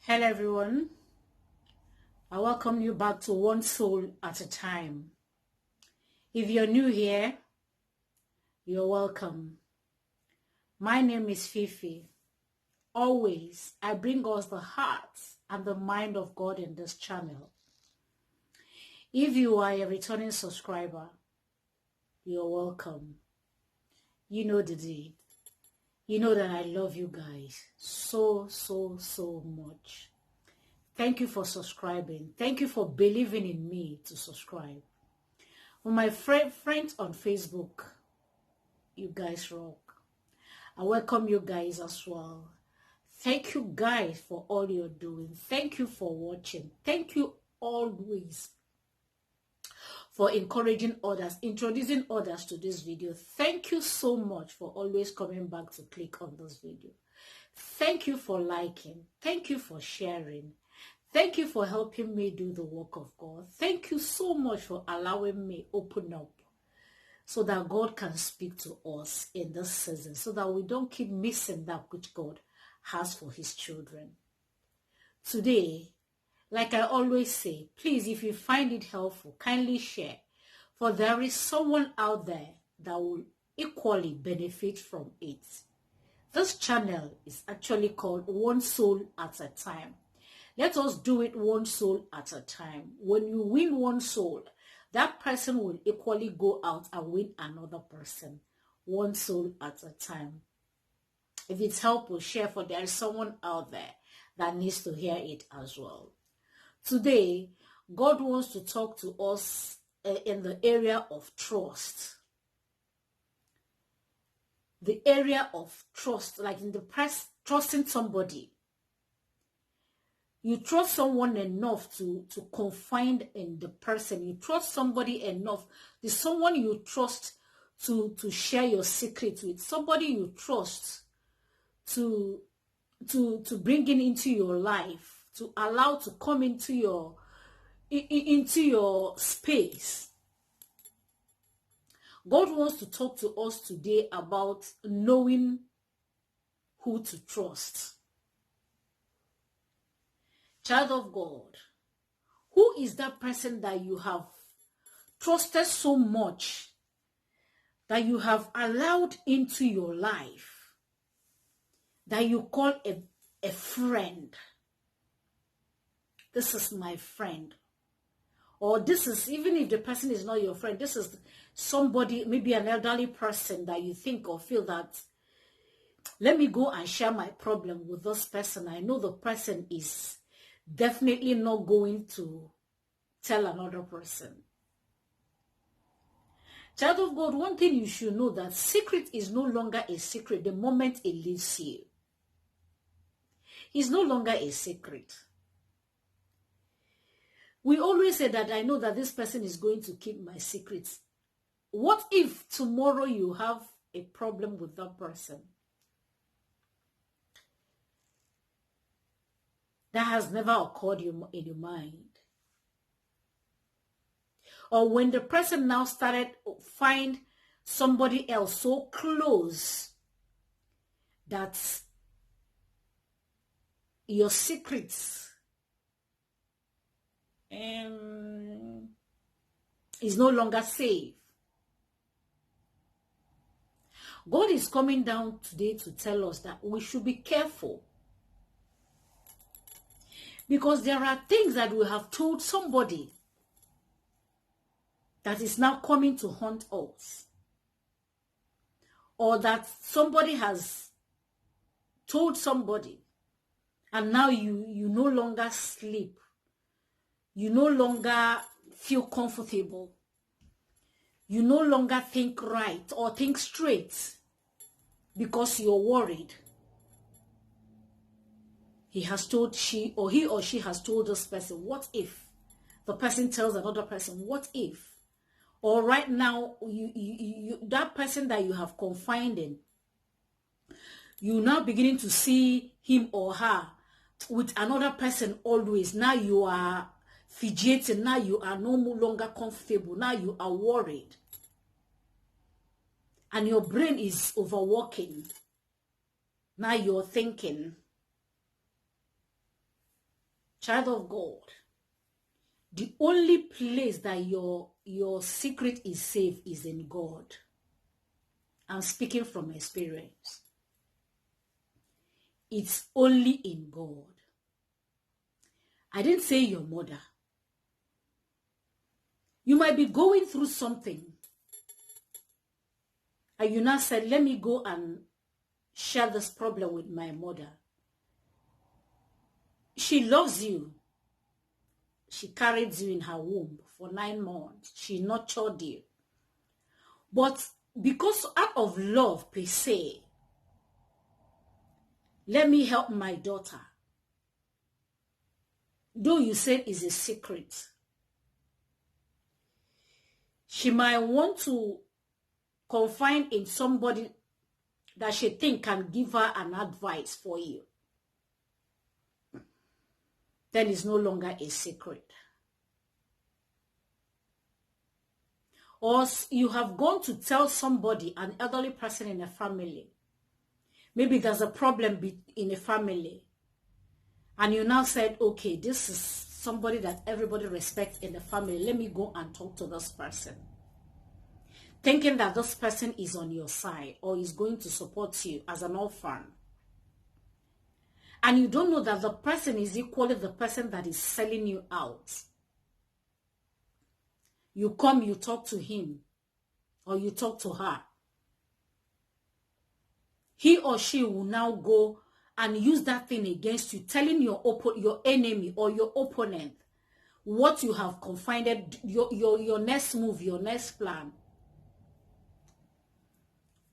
Hello everyone, I welcome you back to One Soul at a Time. If you're new here, you're welcome. My name is Fifi. Always, I bring us the heart and the mind of God in this channel. If you are a returning subscriber, you're welcome. You know the deal. You know that I love you guys so much. Thank you for subscribing. Thank you for believing in me to subscribe. For my friends on Facebook, you guys rock. I welcome you guys as well. Thank you guys for all you're doing. Thank you for watching. Thank you always for encouraging others, introducing others to this video. Thank you so much for always coming back to click on this video. Thank you for liking. Thank you for sharing. Thank you for helping me do the work of God. Thank you so much for allowing me open up so that God can speak to us in this season, so that we don't keep missing that which God has for his children. Today, like I always say, please, if you find it helpful, kindly share, for there is someone out there that will equally benefit from it. This channel is actually called One Soul at a Time. Let us do it one soul at a time. When you win one soul, that person will equally go out and win another person. One soul at a time. If it's helpful, share, for there is someone out there that needs to hear it as well. Today, God wants to talk to us in the area of trust. The area of trust, like in the press, trusting somebody. You trust someone enough to confide in the person. You trust somebody enough. There's someone you trust to share your secret with. Somebody you trust to bring into your life, to allow to come into your space. God wants to talk to us today about knowing who to trust. Child of God, who is that person that you have trusted so much, that you have allowed into your life, that you call a friend? This is my friend. Or this is, even if the person is not your friend, this is somebody, maybe an elderly person that you think or feel that, let me go and share my problem with this person. I know the person is definitely not going to tell another person. Child of God, one thing you should know, that secret is no longer a secret the moment it leaves you. It's no longer a secret. We always say that I know that this person is going to keep my secrets. What if tomorrow you have a problem with that person? That has never occurred in your mind. Or when the person now started to find somebody else so close that your secrets is no longer safe. God is coming down today to tell us that we should be careful. Because there are things that we have told somebody that is now coming to haunt us. Or that somebody has told somebody, and now you no longer sleep. You no longer feel comfortable. You no longer think right or think straight because you're worried. He or she has told this person, what if? The person tells another person, what if? Or right now, that person that you have confided in, you're now beginning to see him or her with another person always. Now you are fidgeting. Now you are no longer comfortable. Now you are worried. And your brain is overworking. Now you're thinking, Child of God, the only place that your secret is safe is in God. I'm speaking from experience. It's only in God. I didn't say your mother. You might be going through something. And you now said, let me go and share this problem with my mother. She loves you. She carried you in her womb for 9 months. She nurtured you. But because out of love per se, let me help my daughter. Though you said it's a secret, she might want to confide in somebody that she think can give her an advice for you. Then it's no longer a secret. Or you have gone to tell somebody, an elderly person in a family. Maybe there's a problem in a family. And you now said, okay, this is somebody that everybody respects in the family. Let me go and talk to this person. Thinking that this person is on your side or is going to support you as an orphan. And you don't know that the person is equally the person that is selling you out. You come, you talk to him or you talk to her. He or she will now go and use that thing against you, telling your enemy or your opponent what you have confided, your next move, your next plan.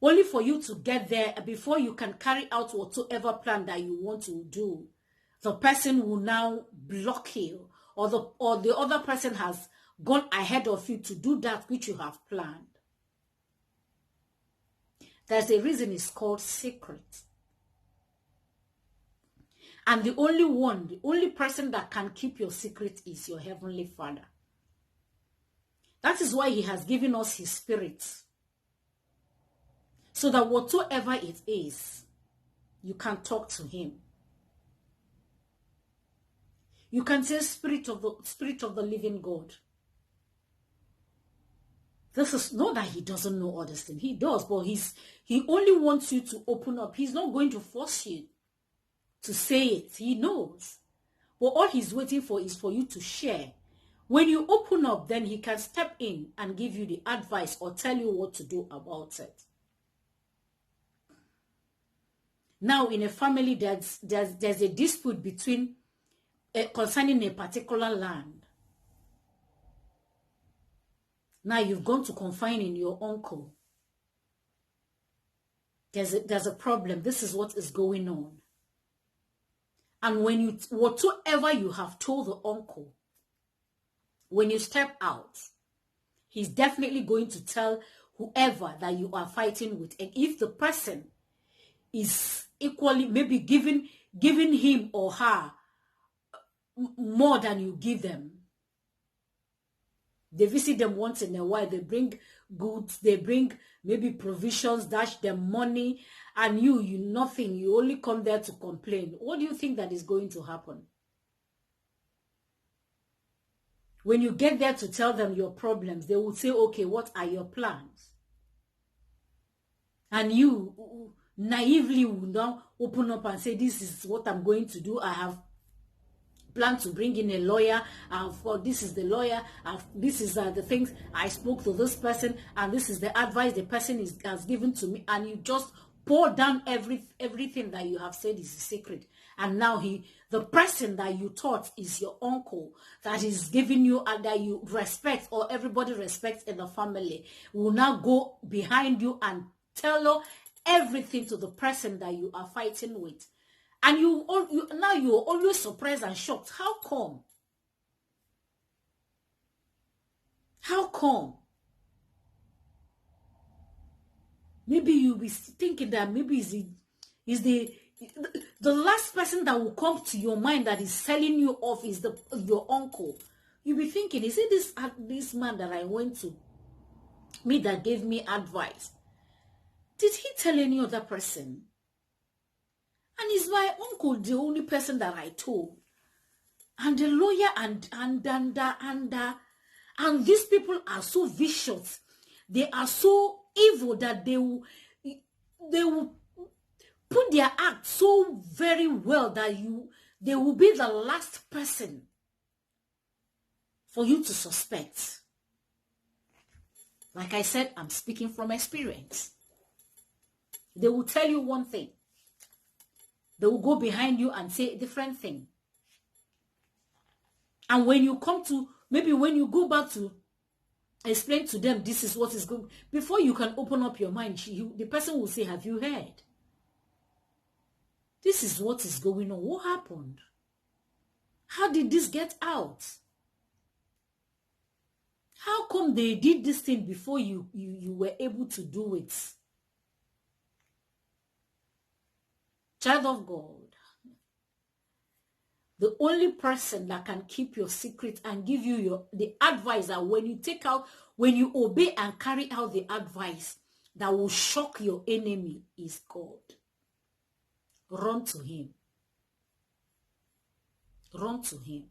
Only for you to get there before you can carry out whatsoever plan that you want to do. The person will now block you, or the other person has gone ahead of you to do that which you have planned. There's a reason it's called secret. And the only person that can keep your secret is your Heavenly Father. That is why He has given us His Spirit. So that whatsoever it is, you can talk to Him. You can say, Spirit of the living God. This is not that He doesn't know all this thing. He does, but He only wants you to open up. He's not going to force you to say it. He knows. But all He's waiting for is for you to share. When you open up, then He can step in and give you the advice or tell you what to do about it. Now, in a family, there's a dispute between concerning a particular land. Now you've gone to confide in your uncle. There's a problem. This is what is going on. And when whatsoever you have told the uncle, when you step out, he's definitely going to tell whoever that you are fighting with. And if the person is equally maybe giving him or her more than you give them, they visit them once in a while, they bring goods, they bring maybe provisions, dash them money, and you nothing, you only come there to complain. What do you think that is going to happen? When you get there to tell them your problems, they will say, okay, what are your plans? And you naively will now open up and say, this is what I'm going to do. I have planned to bring in a lawyer. This is the lawyer. This is the things. I spoke to this person, and this is the advice the person has given to me. And you just pour down everything that you have said is a secret. And now the person that you thought is your uncle, that is giving you and that you respect or everybody respects in the family, will now go behind you and tell you everything to the person that you are fighting with. And now you're always surprised and shocked. How come? How come? Maybe you'll be thinking that maybe is the last person that will come to your mind that is selling you off is your uncle. You'll be thinking, is it this man that I went to, me that gave me advice? Did he tell any other person? And is my uncle the only person that I told? And the lawyer and these people are so vicious. They are so evil that they will put their act so very well that they will be the last person for you to suspect. Like I said, I'm speaking from experience. They will tell you one thing. They will go behind you and say a different thing. And when you come to, maybe when you go back to explain to them, this is what is going, before you can open up your mind, the person will say, have you heard? This is what is going on. What happened? How did this get out? How come they did this thing before you were able to do it? Child of God, the only person that can keep your secret and give you the advice that when you obey and carry out the advice that will shock your enemy is God. Run to him. Run to him.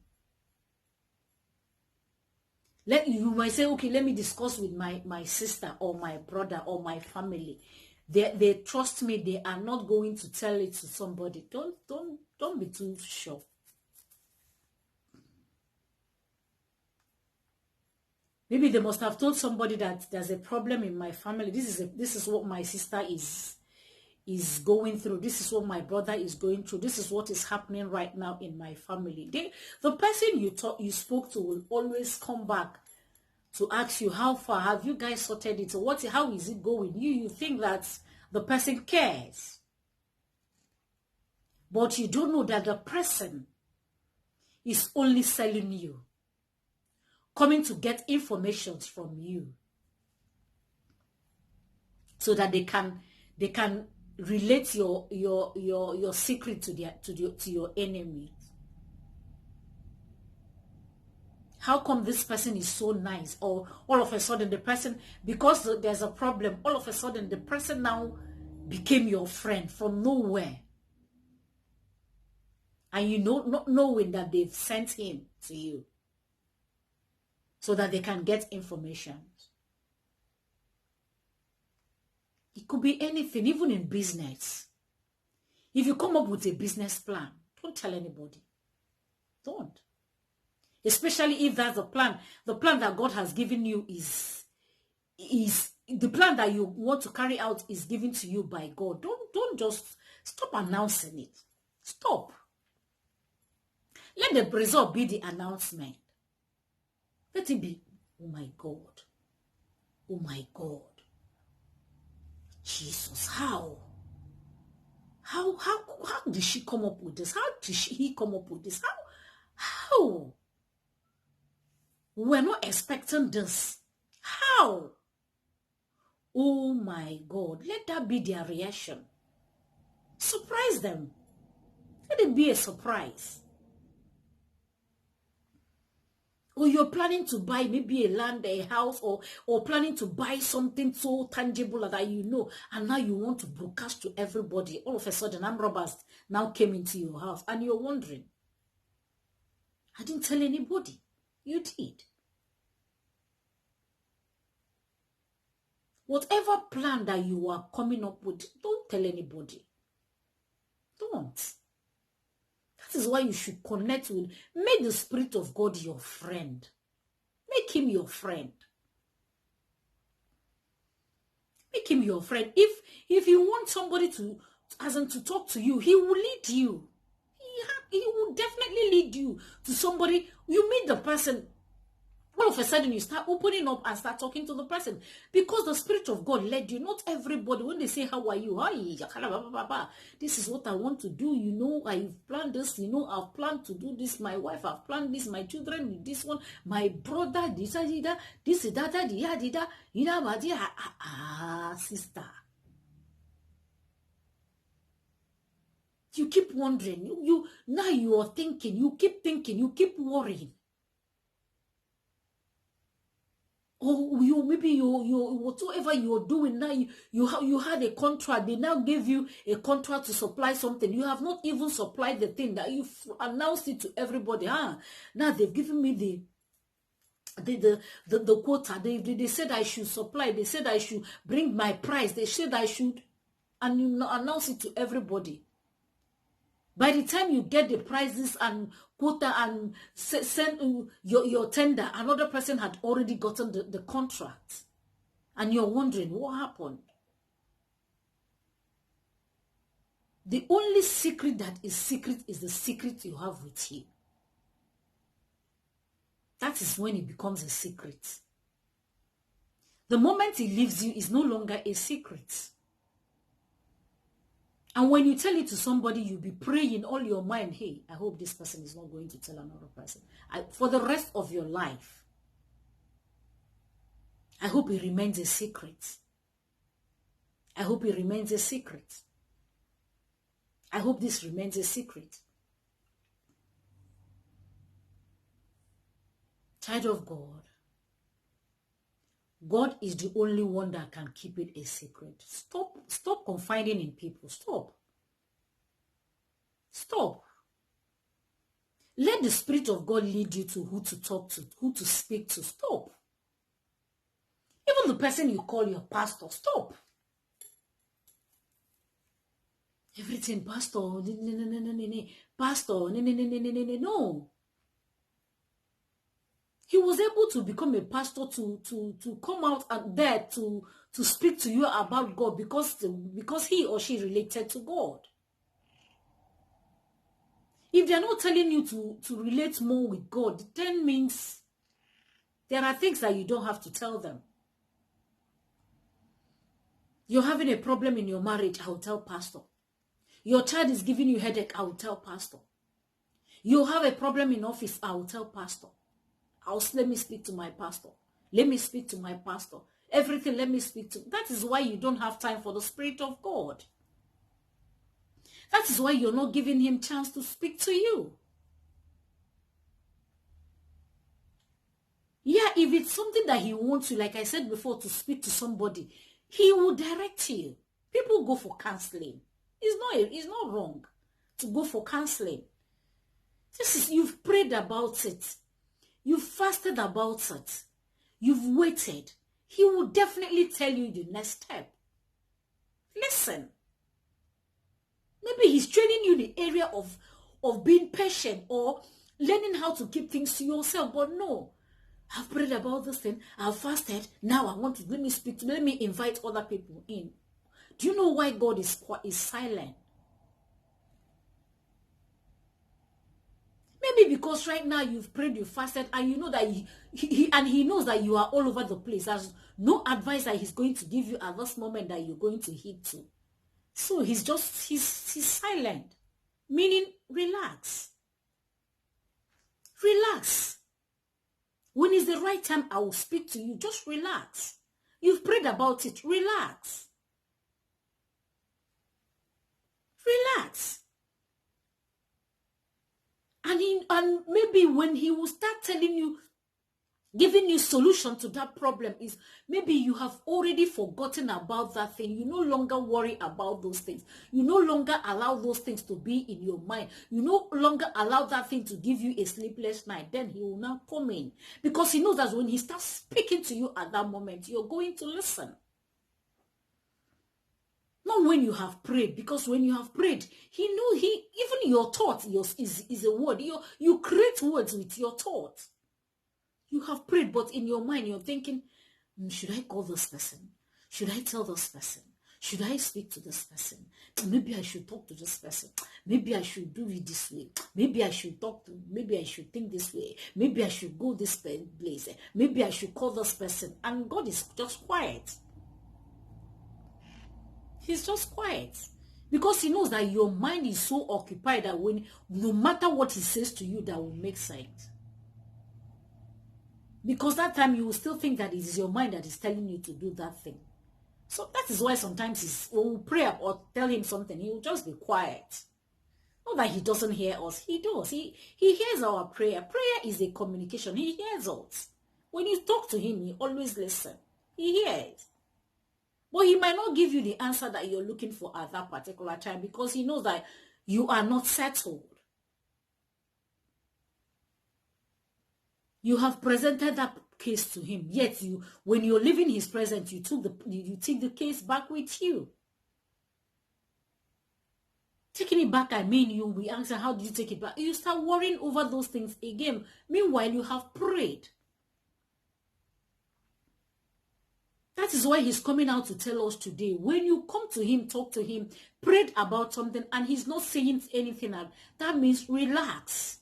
You might say, okay, let me discuss with my sister or my brother or my family. They trust me. They are not going to tell it to somebody. Don't be too sure. Maybe they must have told somebody that there's a problem in my family. This is what my sister is going through. This is what my brother is going through. This is what is happening right now in my family. The person you spoke to will always come back to ask you, how far have you guys sorted it? How is it going? You think that the person cares, but you don't know that the person is only selling you, coming to get information from you, so that they can relate your secret to your enemy. How come this person is so nice? Or all of a sudden the person, because there's a problem, all of a sudden the person now became your friend from nowhere. And you know, not knowing that they've sent him to you so that they can get information. It could be anything, even in business. If you come up with a business plan, don't tell anybody. Don't. Especially if that's the plan that God has given you is the plan that you want to carry out is given to you by God. Don't just stop announcing it. Stop. Let the result be the announcement. Let it be, oh my God. Oh my God. Jesus, how did she come up with this? How did he come up with this? How? We're not expecting this. How? Oh my God. Let that be their reaction. Surprise them. Let it be a surprise. Or you're planning to buy maybe a land, a house, or planning to buy something so tangible that you know, and now you want to broadcast to everybody. All of a sudden, armed robbers now came into your house, and you're wondering, I didn't tell anybody. You did. Whatever plan that you are coming up with, don't tell anybody. Don't. That is why you should connect with, make the Spirit of God your friend. Make him your friend. Make him your friend. If you want somebody to talk to you, he will lead you. He will definitely lead you to somebody. You meet the person, all of a sudden you start opening up and start talking to the person because the Spirit of God led you. Not everybody, when they say, how are you? Hi, this is what I want to do. You know, I've planned this. You know, I've planned to do this. My wife, I've planned this. My children, this one. My brother, this, sister. You keep wondering. Now you are thinking. You keep thinking. You keep worrying. Or you whatever you're doing now, you had a contract. They now gave you a contract to supply something. You have not even supplied the thing that you've announced it to everybody. Now they've given me the quota. They said I should supply. They said I should bring my price. They said I should, and you announce it to everybody. By the time you get the prices and quota and send your tender, another person had already gotten the contract. And you're wondering, what happened? The only secret that is secret is the secret you have with him. That is when it becomes a secret. The moment he leaves you, it's no longer a secret. And when you tell it to somebody, you'll be praying in all your mind, hey, I hope this person is not going to tell another person. For the rest of your life, I hope it remains a secret. I hope it remains a secret. I hope this remains a secret. Child of God, God is the only one that can keep it a secret. Stop confiding in people. Stop. Let the Spirit of God lead you to who to talk to, who to speak to. Stop. Even the person you call your pastor, stop. Everything, pastor, pastor, no. He was able to become a pastor to come out and there to speak to you about God because he or she related to God. If they're not telling you to relate more with God, then means there are things that you don't have to tell them. You're having a problem in your marriage, I will tell pastor. Your child is giving you headache, I will tell pastor. You have a problem in office, I will tell pastor. Let me speak to my pastor. Let me speak to my pastor. Everything, let me speak to. That is why you don't have time for the Spirit of God. That is why you're not giving him chance to speak to you. Yeah, if it's something that he wants you, like I said before, to speak to somebody, he will direct you. People go for counseling. It's not wrong to go for counseling. You've prayed about it. You've fasted about it. You've waited. He will definitely tell you the next step. Listen. Maybe he's training you the area of being patient or learning how to keep things to yourself. But no, I've prayed about this thing. I've fasted. Now let me invite other people in. Do you know why God is silent? Maybe because right now you've prayed, you fasted, and you know that he knows that you are all over the place. There's no advice that he's going to give you at this moment that you're going to heed to. So he's silent, meaning relax. Relax. When it's the right time, I will speak to you. Just relax. You've prayed about it. Relax. Relax. And maybe when he will start telling you, giving you solution to that problem, is maybe you have already forgotten about that thing. You no longer worry about those things. You no longer allow those things to be in your mind. You no longer allow that thing to give you a sleepless night. Then he will now come in. Because he knows that when he starts speaking to you at that moment, you're going to listen. Not when you have prayed, because when you have prayed, even your thought is a word. You create words with your thought. You have prayed, but in your mind, you're thinking, should I call this person? Should I tell this person? Should I speak to this person? Maybe I should talk to this person. Maybe I should do it this way. Maybe I should think this way. Maybe I should go this place. Maybe I should call this person. And God is just quiet. He's just quiet. Because he knows that your mind is so occupied that no matter what he says to you, that will make sense. Because that time you will still think that it is your mind that is telling you to do that thing. So that is why sometimes when we pray or tell him something, he will just be quiet. Not that he doesn't hear us. He does. He hears our prayer. Prayer is a communication. He hears us. When you talk to him, he always listens. He hears. But he might not give you the answer that you're looking for at that particular time because he knows that you are not settled. You have presented that case to him, yet when you're leaving his presence, you take the case back with you. Taking it back, I mean, you'll be asking, how did you take it back? You start worrying over those things again. Meanwhile, you have prayed. That is why he's coming out to tell us today. When you come to him, talk to him, prayed about something, and he's not saying anything, that means relax.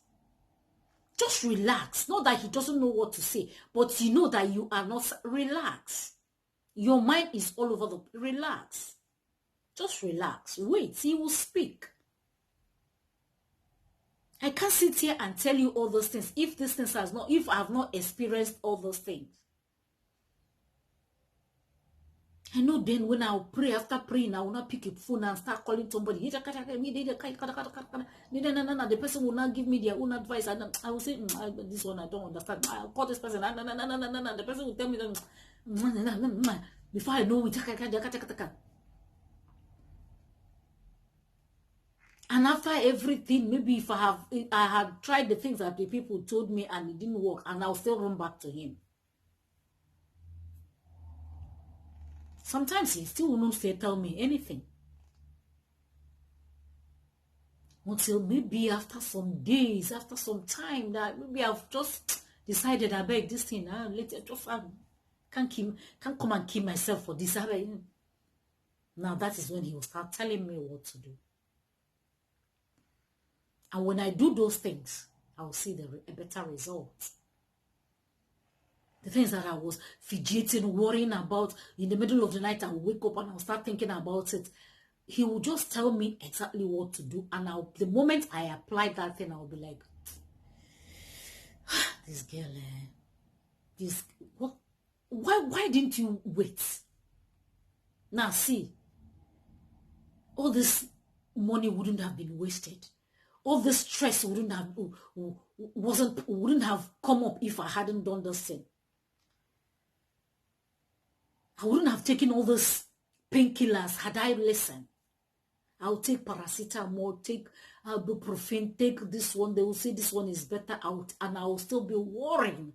Just relax. Not that he doesn't know what to say, but you know that you are not. Relax. Your mind is all over the. Relax. Just relax. Wait. He will speak. I can't sit here and tell you all those things if I have not experienced all those things. I know then when I'll pray, after praying, I will not pick a phone and start calling somebody. The person will not give me their own advice. And I will say, this one I don't understand. I'll call this person. The person will tell me, before I know it. And after everything, maybe if I had tried the things that the people told me and it didn't work, and I'll still run back to him. Sometimes he still will not tell me anything. Until maybe after some days, after some time, that maybe I've just decided, I beg this thing, can't come and kill myself for this. Now that is when he will start telling me what to do. And when I do those things, I will see a better result. The things that I was fidgeting, worrying about, in the middle of the night, I will wake up and I'll start thinking about it. He will just tell me exactly what to do. And the moment I apply that thing, I'll be like, this girl, what? Why didn't you wait? Now see, all this money wouldn't have been wasted. All this stress wouldn't have come up if I hadn't done this thing. I wouldn't have taken all those painkillers had I listened. I'll take paracetamol, take ibuprofen, take this one. They will say this one is better out, and I will still be worrying.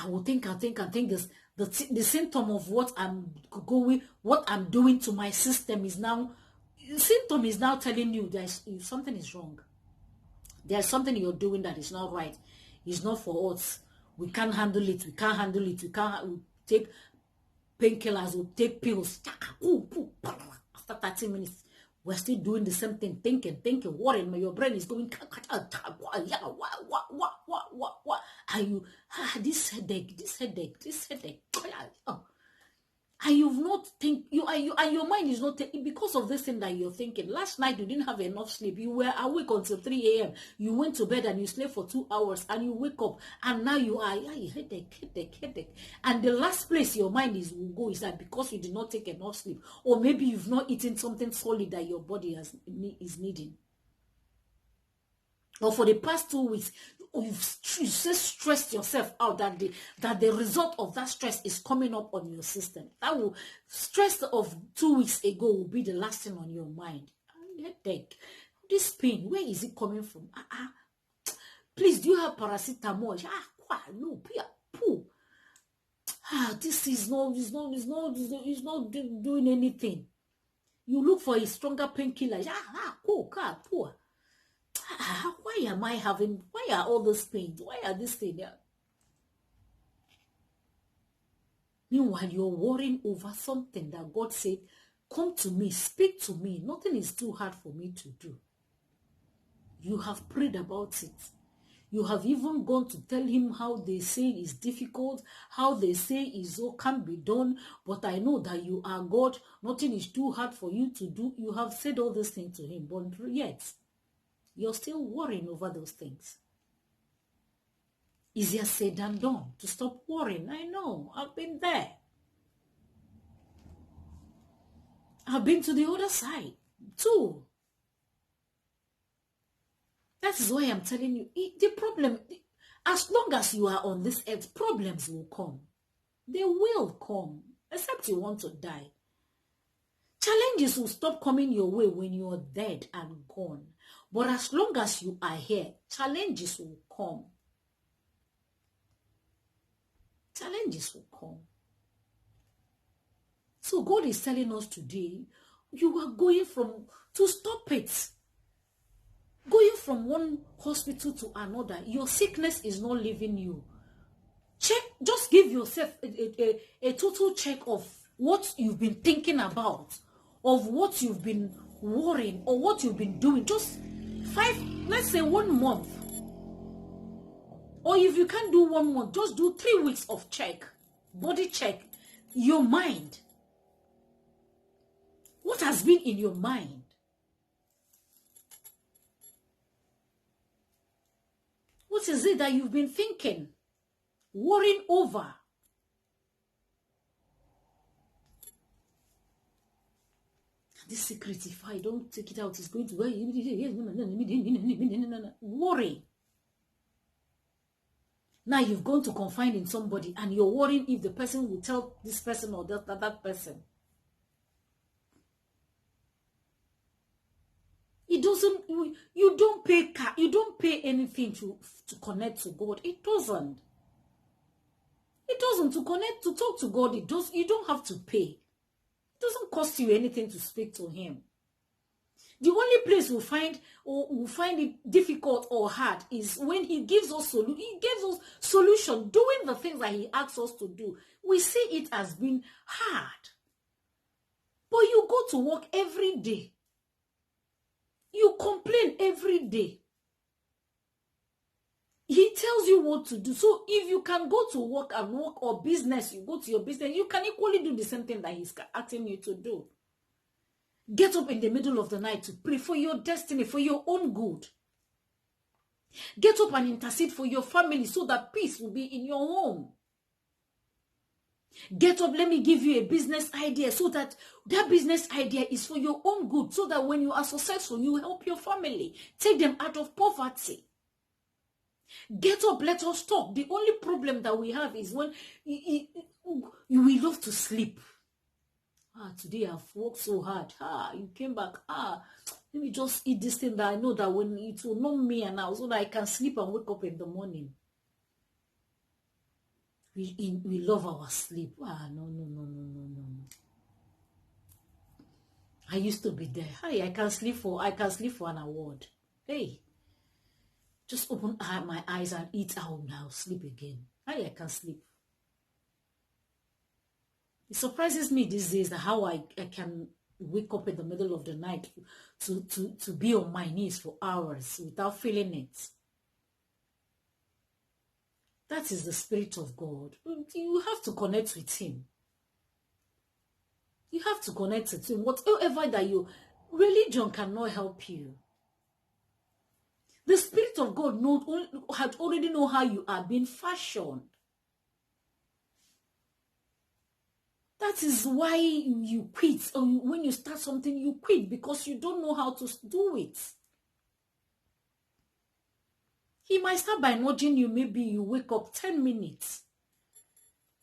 I will think this. The symptom of what I'm doing to my system is now. The symptom is now telling you that something is wrong. There's something you're doing that is not right. It's not for us. We can't handle it. We can't handle it. We take painkillers. We take pills. After 30 minutes, we're still doing the same thing. Thinking, worrying. Your brain is going. What? Are you? This headache. Oh. And you've not and your mind is not because of this thing that you're thinking. Last night you didn't have enough sleep. You were awake until 3 a.m. You went to bed and you slept for 2 hours and you wake up and now you are headache. And the last place your mind will go is that because you did not take enough sleep, or maybe you've not eaten something solid that your body is needing. Or for the past 2 weeks, you've just stressed yourself out that the result of that stress is coming up on your system. Stress of 2 weeks ago will be the last thing on your mind. Headache. This pain, where is it coming from? Please, do you have paracetamol? No, poo. This is not doing anything. You look for a stronger painkiller. Poor. Why are all those pains? Why are this thing there? Meanwhile, you're worrying over something that God said, come to me, speak to me. Nothing is too hard for me to do. You have prayed about it. You have even gone to tell him how they say it's difficult, how they say it's all can't be done, but I know that you are God. Nothing is too hard for you to do. You have said all these things to him, but yet you're still worrying over those things. Easier said than done to stop worrying. I know. I've been there. I've been to the other side too. That is why I'm telling you, the problem, as long as you are on this earth, problems will come. They will come, except you want to die. Challenges will stop coming your way when you're dead and gone. But as long as you are here, challenges will come. Challenges will come. So God is telling us today, you are going to stop it. Going from one hospital to another, your sickness is not leaving you. Just give yourself a total check of what you've been thinking about, of what you've been worrying, or what you've been doing. Just let's say 1 month. Or if you can't do 1 month, just do 3 weeks of check, body check, your mind. What has been in your mind? What is it that you've been thinking, worrying over? This secret, if I don't take it out, it's going to worry. Now you've gone to confide in somebody and you're worrying if the person will tell this person or that person. It doesn't, you don't pay anything to connect to God. It doesn't. It doesn't. To connect, to talk to God, you don't have to pay. It doesn't cost you anything to speak to him. The only place we'll find it difficult or hard is when he gives us solution, doing the things that he asks us to do. We see it as being hard. But you go to work every day. You complain every day. He tells you what to do. So if you can go to work and work, or business, you go to your business, you can equally do the same thing that he's asking you to do. Get up in the middle of the night to pray for your destiny, for your own good. Get up and intercede for your family so that peace will be in your home. Get up, let me give you a business idea so that business idea is for your own good, so that when you are successful, you help your family, take them out of poverty. Get up, let us talk. The only problem that we have is when we love to sleep. Today I've worked so hard. You came back. Let me just eat this thing that I know that when it will numb me and now, so that I can sleep and wake up in the morning. We love our sleep. No. I used to be there. I can sleep for an award. Hey, just open my eyes and eat out now, sleep again. I can sleep. It surprises me these days how I can wake up in the middle of the night to be on my knees for hours without feeling it. That is the Spirit of God. You have to connect with him. You have to connect with him. Whatever that religion cannot help you. The Spirit of God had already know how you are being fashioned. That is why you quit. Or when you start something, you quit because you don't know how to do it. He might start by nudging you. Maybe you wake up 10 minutes.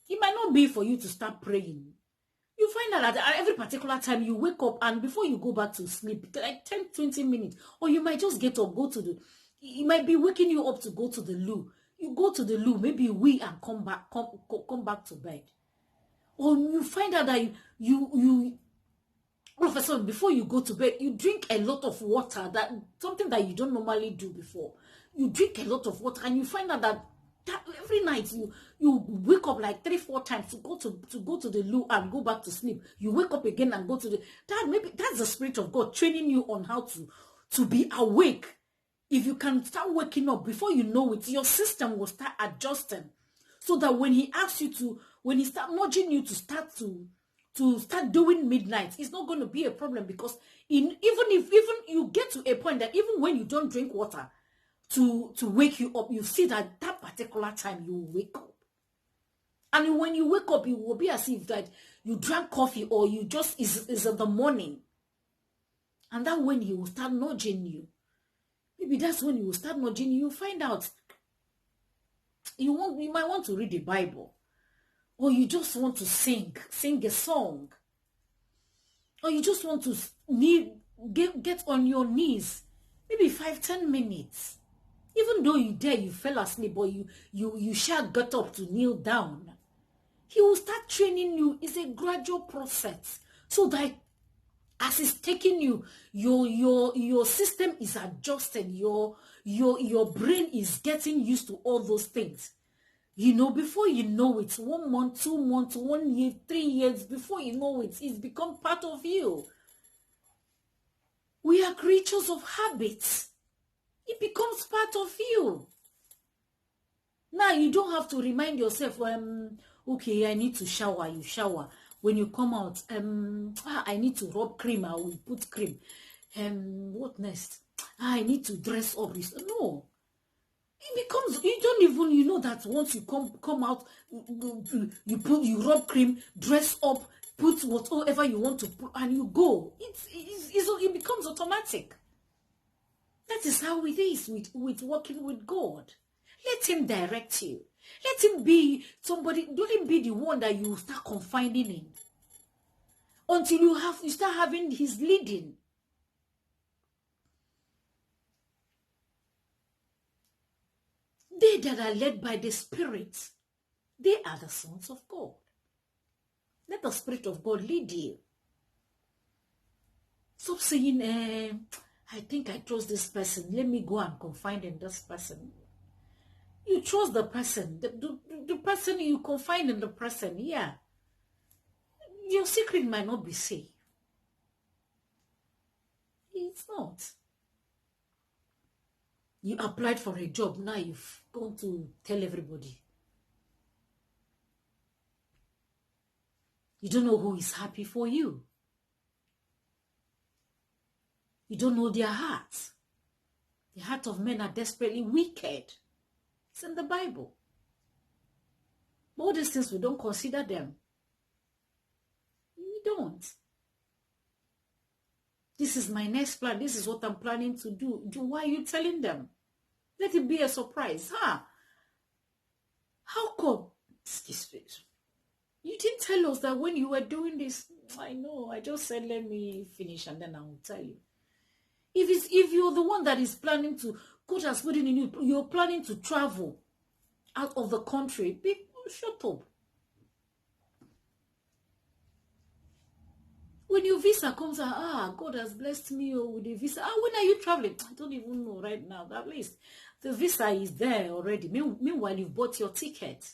It might not be for you to start praying. You find out that at every particular time you wake up and before you go back to sleep, like 10-20 minutes, or you might just get up, he might be waking you up to go to the loo. You go to the loo, maybe wee and come back to bed. Or you find out that you all of a sudden, before you go to bed, you drink a lot of water, something that you don't normally do before. You drink a lot of water and you find out that every night you wake up like 3-4 times to go to the loo and go back to sleep. You wake up again and go to that's the Spirit of God training you on how to be awake. If you can start waking up before you know it, your system will start adjusting, so that when he asks you when he start nudging you to start doing midnight, it's not going to be a problem, because even you get to a point that even when you don't drink water to wake you up, you see that particular time you will wake up. And when you wake up, it will be as if that you drank coffee, or you just is in the morning. And that when he will start nudging you, maybe that's when you will start nudging. You find out you might want to read the Bible, or you just want to sing a song, or you just want to get on your knees, maybe 5-10 minutes. Even though you fell asleep, or you shall get up to kneel down, he will start training you. It's a gradual process, so that as it's taking you, your system is adjusting, your brain is getting used to all those things. You know, before you know it, 1 month, 2 months, 1 year, 3 years, before you know it, it's become part of you. We are creatures of habits. It becomes part of you. Now you don't have to remind yourself, okay, I need to shower. You shower. When you come out, I need to rub cream. I will put cream. What next? I need to dress up. No. It becomes, you don't even, you know that once you come out, you rub cream, dress up, put whatever you want to put, and you go. It becomes automatic. That is how it is with working with God. Let him direct you. Let him be somebody. Don't him be the one that you start confiding in, until you start having his leading. They that are led by the Spirit, they are the sons of God. Let the Spirit of God lead you. Stop saying, I think I trust this person. Let me go and confide in this person. You trust the person. The person, you confide in the person, yeah. Your secret might not be safe. It's not. You applied for a job, now you've gone to tell everybody. You don't know who is happy for you. You don't know their hearts. The heart of men are desperately wicked. It's in the Bible. But all these things, we don't consider them. We don't. This is my next plan. This is what I'm planning to do. Why are you telling them? Let it be a surprise. How come? You didn't tell us that when you were doing this. I know. I just said, let me finish and then I will tell you. If you're the one that is planning to, God has put it in you, you're planning to travel out of the country, shut up. When your visa comes out, God has blessed me with a visa. When are you traveling? I don't even know right now. At least the visa is there already. Meanwhile, you've bought your ticket.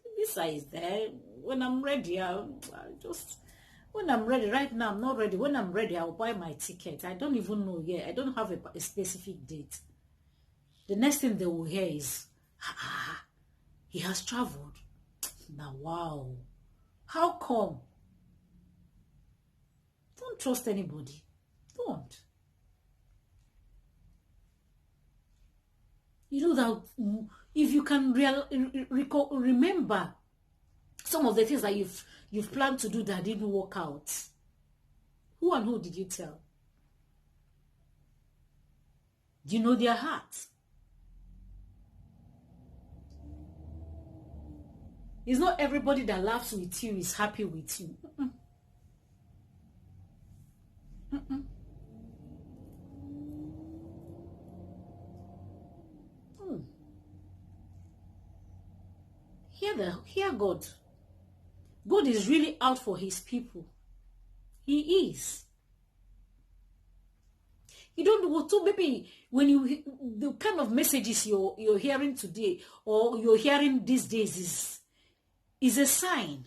The visa is there. When I'm ready, when I'm ready. Right now, I'm not ready. When I'm ready, I'll buy my ticket. I don't even know yet. I don't have a specific date. The next thing they will hear is, he has traveled. Now, wow. How come? Don't trust anybody. Don't. You know that if you can remember some of the things that you've planned to do that didn't work out, who and who did you tell? Do you know their heart? It's not everybody that laughs with you is happy with you. Hear God. God is really out for his people. He is. You don't know to maybe when the kind of messages you're hearing today or you're hearing these days is a sign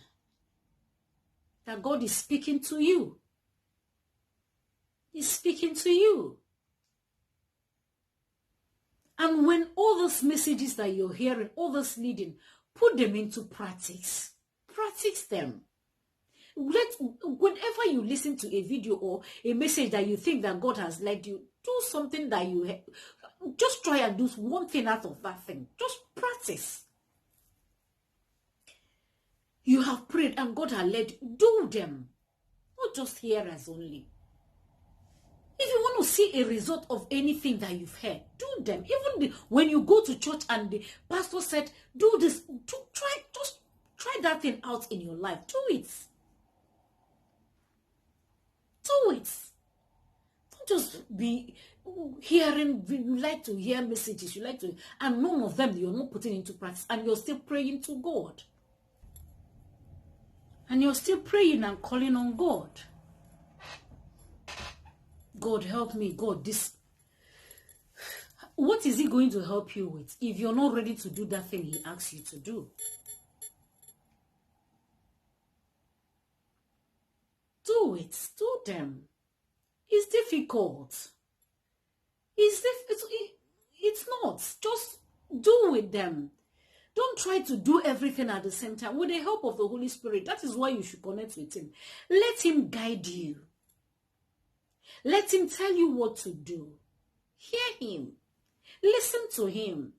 that God is speaking to you. He's speaking to you. And when all those messages that you're hearing, all those leading, put them into practice. Practice them. Whenever you listen to a video or a message that you think that God has led you, do something that just try and do one thing out of that thing. Just practice. You have prayed and God has led you. Do them. Not just hearers only. If you want to see a result of anything that you've heard, do them. Even when you go to church and the pastor said, do this, just try that thing out in your life. Do it. Do it. Don't just be hearing, you like to hear messages, you like to, and none of them you're not putting into practice, and you're still praying to God. And you're still praying and calling on God. God, help me. God, this. What is he going to help you with if you're not ready to do that thing he asks you to do? Do it. Do them. It's difficult. It's not. Just do with them. Don't try to do everything at the same time. With the help of the Holy Spirit, that is why you should connect with him. Let him guide you. Let him tell you what to do. Hear him. Listen to him.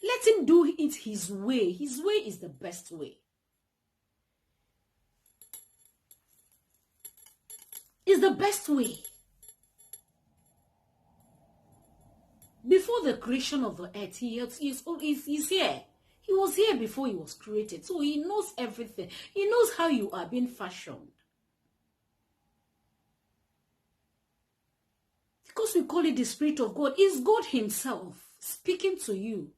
Let him do it his way. His way is the best way. It's the best way. Before the creation of the earth, he's here. He was here before he was created. So he knows everything. He knows how you are being fashioned. Because we call it the Spirit of God. It's God himself speaking to you.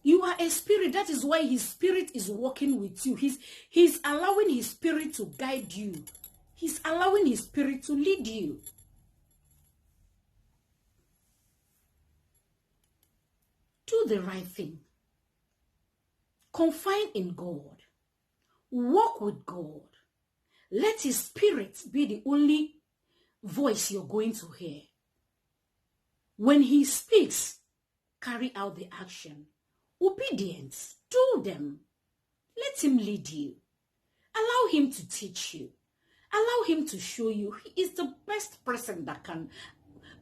You are a spirit. That is why his spirit is working with you. He's allowing his spirit to guide you. He's allowing his spirit to lead you. Do the right thing. Confide in God. Walk with God. Let his spirit be the only voice you're going to hear. When he speaks, carry out the action. Obedience. Do them. Let him lead you. Allow him to teach you. Allow him to show you. He is the best person that can.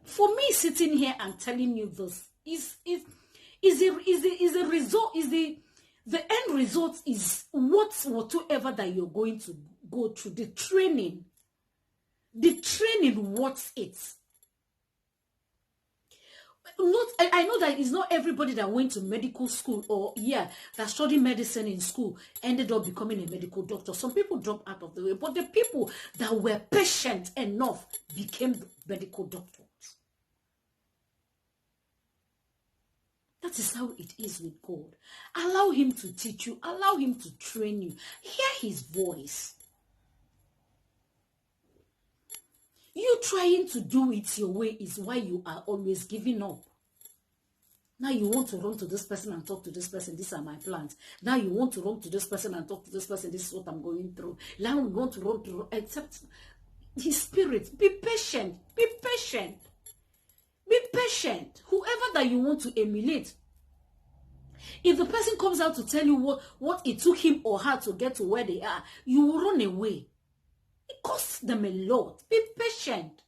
For me, sitting here and telling you this the end result is whatsoever that you're going to go through. The training, what's it? I know that it's not everybody that went to medical school or that studied medicine in school ended up becoming a medical doctor. Some people dropped out of the way, but the people that were patient enough became medical doctors. That is how it is with God. Allow him to teach you. Allow him to train you. Hear his voice. You trying to do it your way is why you are always giving up. Now you want to run to this person and talk to this person. These are my plans. Now you want to run to this person and talk to this person. This is what I'm going through. Now you want to run to accept his spirit. Be patient. Be patient. Be patient. Whoever that you want to emulate. If the person comes out to tell you what it took him or her to get to where they are, you will run away. It costs them a lot. Be patient.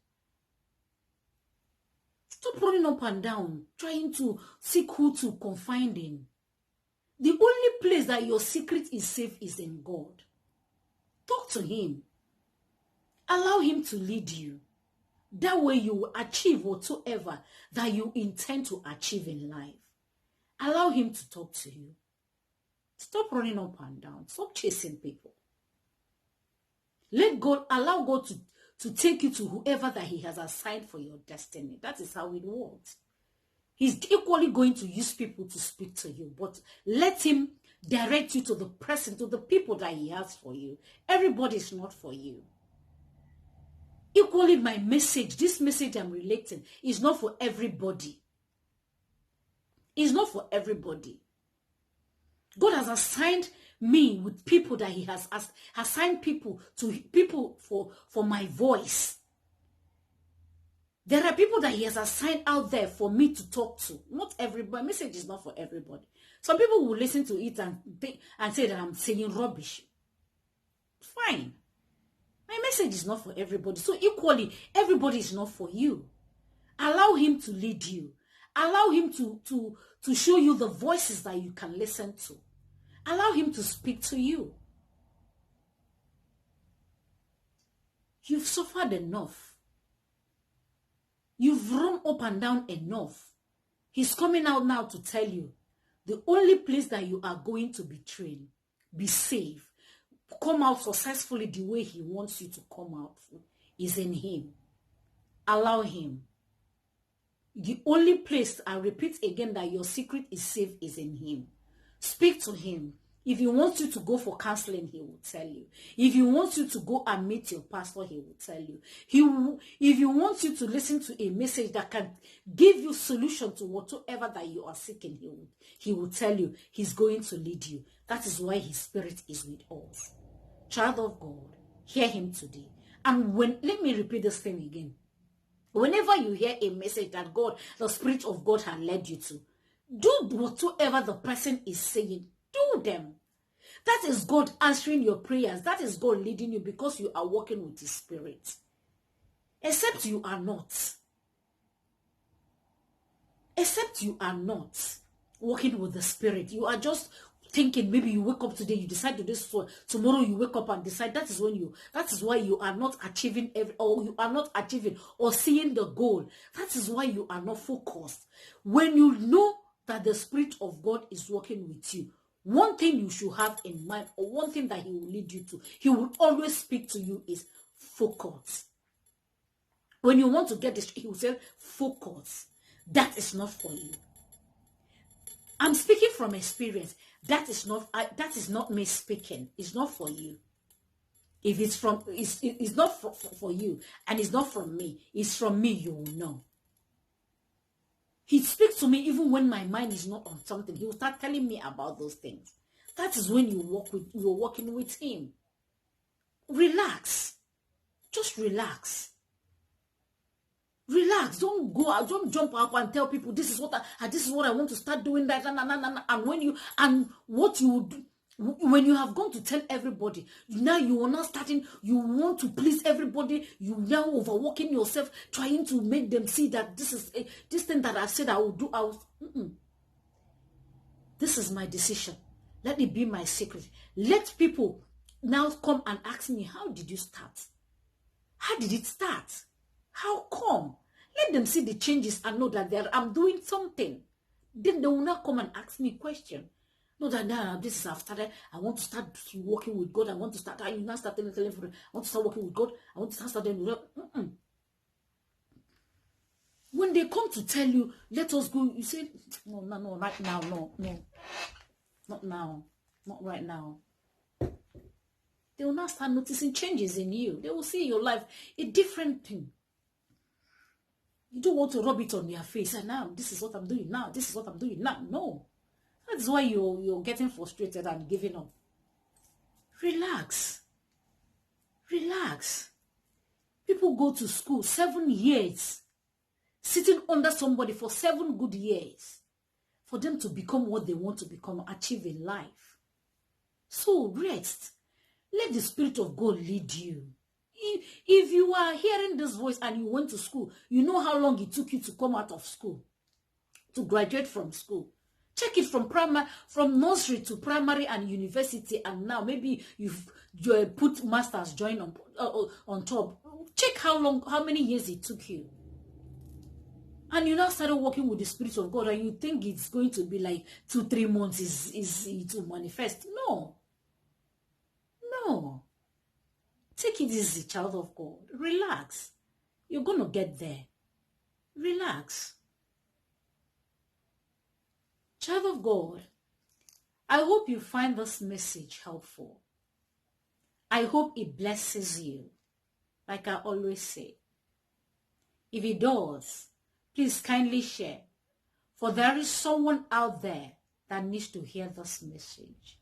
Stop running up and down, trying to seek who to confide in. The only place that your secret is safe is in God. Talk to him. Allow him to lead you. That way you will achieve whatsoever that you intend to achieve in life. Allow him to talk to you. Stop running up and down. Stop chasing people. Let God, allow God to take you to whoever that he has assigned for your destiny. That is how it works. He's equally going to use people to speak to you, but let him direct you to the person, to the people that he has for you. Everybody is not for you. Equally, my message, this message I'm relating, is not for everybody. It's not for everybody. God has assigned me with people that he has assigned people to people for my voice. There are people that he has assigned out there for me to talk to. Not everybody. Message is not for everybody. Some people will listen to it and say that I'm saying rubbish. Fine. My message is not for everybody. So equally, everybody is not for you. Allow him to lead you. Allow him to show you the voices that you can listen to. Allow him to speak to you. You've suffered enough. You've run up and down enough. He's coming out now to tell you the only place that you are going to be trained, be safe, come out successfully the way he wants you to come out is in him. Allow him. The only place, I repeat again, that your secret is safe is in him. Speak to him. If he wants you to go for counseling, he will tell you. If he wants you to go and meet your pastor, he will tell you. If he wants you to listen to a message that can give you solution to whatever that you are seeking, he will tell you. He's going to lead you. That is why his spirit is with us. Child of God, hear him today. And let me repeat this thing again. Whenever you hear a message that God, the Spirit of God has led you to, do whatsoever the person is saying. Do them. That is God answering your prayers. That is God leading you because you are walking with his Spirit. Except you are not. Except you are not walking with the Spirit. You are just thinking, maybe you wake up today, you decide to do this, tomorrow you wake up and decide. That is why you are not achieving or seeing the goal. That is why you are not focused. When you know that the Spirit of God is working with you, one thing you should have in mind, or one thing that he will lead you to, he will always speak to you, is focus. When you want to get this, he will say, focus. That is not for you. I'm speaking from experience. That is not me speaking. It's not for you. If it's not for you, and it's not from me, it's from me, you will know. He speaks to me even when my mind is not on something. He will start telling me about those things. That is when you're working with him. Relax. Just relax. Relax. Don't go out. Don't jump up and tell people this is what I want to start doing. That and what you do. When you have gone to tell everybody, now you are not starting, you want to please everybody, you now overworking yourself, trying to make them see that this thing that I said I will do, This is my decision. Let it be my secret. Let people now come and ask me, how did you start? How did it start? How come? Let them see the changes and know that I'm doing something. Then they will not come and ask me questions. No, that now this is after I want to start working with God. I want to start. I want to start working with God. I want to start with God. When they come to tell you, let us go, you say, no, right now, no, not now, not right now. They will not start noticing changes in you. They will see your life a different thing. You don't want to rub it on their face. And now this is what I'm doing now. This is what I'm doing now. No. That's why you're getting frustrated and giving up. Relax. Relax. People go to school 7 years, sitting under somebody for 7 good years, for them to become what they want to become, achieve in life. So rest. Let the Spirit of God lead you. If you are hearing this voice and you went to school, you know how long it took you to come out of school, to graduate from school. Check it from nursery to primary and university, and now maybe you've put master's join on top. Check how many years it took you. And you now started working with the Spirit of God, and you think it's going to be like 2-3 months is to manifest. No. Take it easy, child of God. Relax. You're going to get there. Relax. Child of God, I hope you find this message helpful. I hope it blesses you, like I always say. If it does, please kindly share, for there is someone out there that needs to hear this message.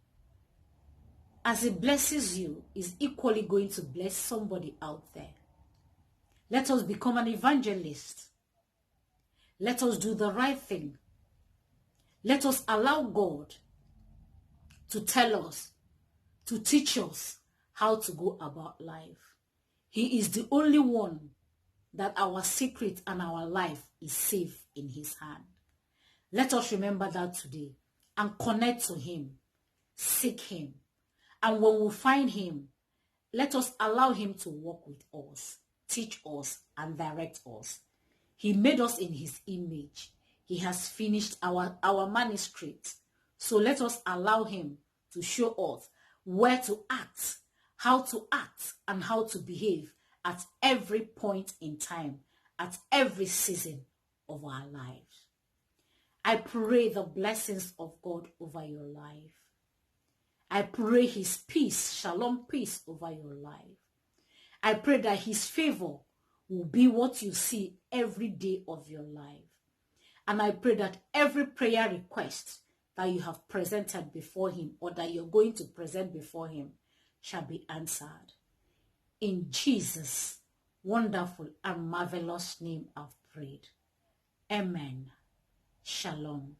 As it blesses you, it's equally going to bless somebody out there. Let us become an evangelist. Let us do the right thing. Let us allow God to tell us, to teach us how to go about life. He is the only one that our secret and our life is safe in his hand. Let us remember that today and connect to him, seek him. And when we find him, let us allow him to walk with us, teach us, and direct us. He made us in his image. He has finished our manuscript. So let us allow him to show us where to act, and how to behave at every point in time, at every season of our lives. I pray the blessings of God over your life. I pray his peace, shalom peace over your life. I pray that his favor will be what you see every day of your life. And I pray that every prayer request that you have presented before him or that you're going to present before him shall be answered. In Jesus' wonderful and marvelous name I've prayed. Amen. Shalom.